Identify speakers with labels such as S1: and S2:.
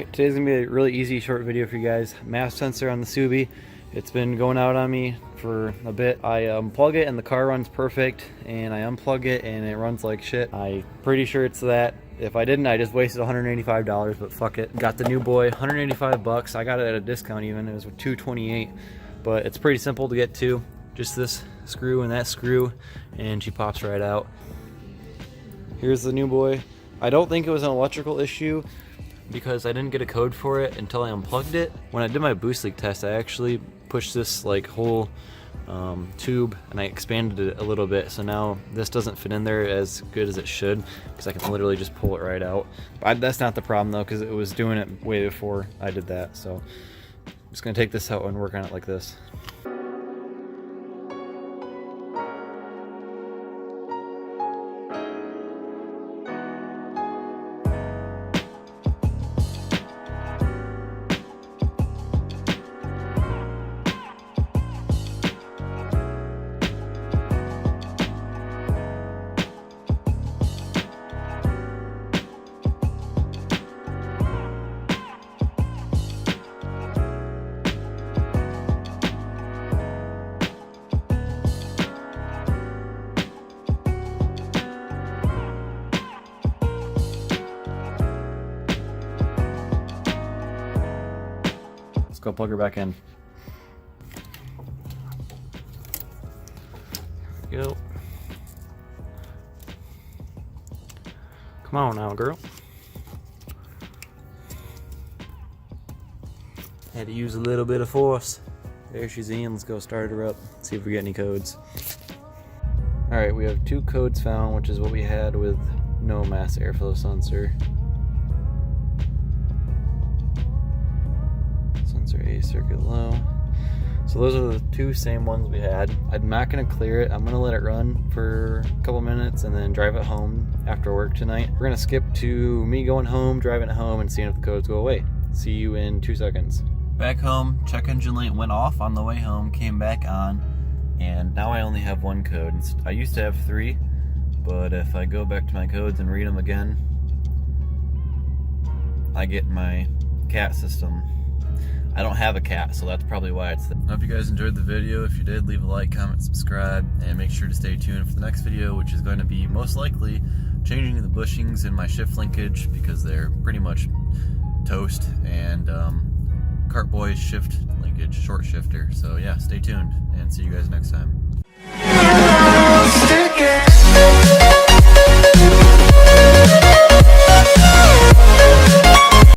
S1: Alright, today's going to be a really easy short video for you guys. MAF sensor on the Subi. It's been going out on me for a bit. I unplug it and the car runs perfect, and I unplug it and it runs like shit. I'm pretty sure it's that. If I didn't, I just wasted $185, but fuck it. Got the new boy, 185 bucks. I got it at a discount even. It was $228, but it's pretty simple to get to. Just this screw and that screw, and she pops right out. Here's the new boy. I don't think it was an electrical issue because I didn't get a code for it until I unplugged it. When I did my boost leak test, I actually pushed this like whole tube and I expanded it a little bit, so now this doesn't fit in there as good as it should because I can literally just pull it right out. But that's not the problem though, because it was doing it way before I did that. So I'm just gonna take this out and work on it like this. Let's go plug her back in. Here we go. Come on now, girl. Had to use a little bit of force. There she's in. Let's go start her up. See if we get any codes. Alright, we have 2 codes found, which is what we had with no mass airflow sensor. Sensor A, circuit low. So those are the 2 same ones we had. I'm not going to clear it. I'm going to let it run for a couple minutes and then drive it home after work tonight. We're going to skip to me going home, driving it home, and seeing if the codes go away. See you in 2 seconds. Back home, check engine light went off on the way home, came back on, and now I only have 1 code. I used to have 3, but if I go back to my codes and read them again, I get my CAT system. I don't have a cat, so that's probably why it's there. I hope you guys enjoyed the video. If you did, leave a like, comment, subscribe, and make sure to stay tuned for the next video, which is going to be most likely changing the bushings in my shift linkage because they're pretty much toast, and Cartboy shift linkage, short shifter. So yeah, stay tuned and see you guys next time.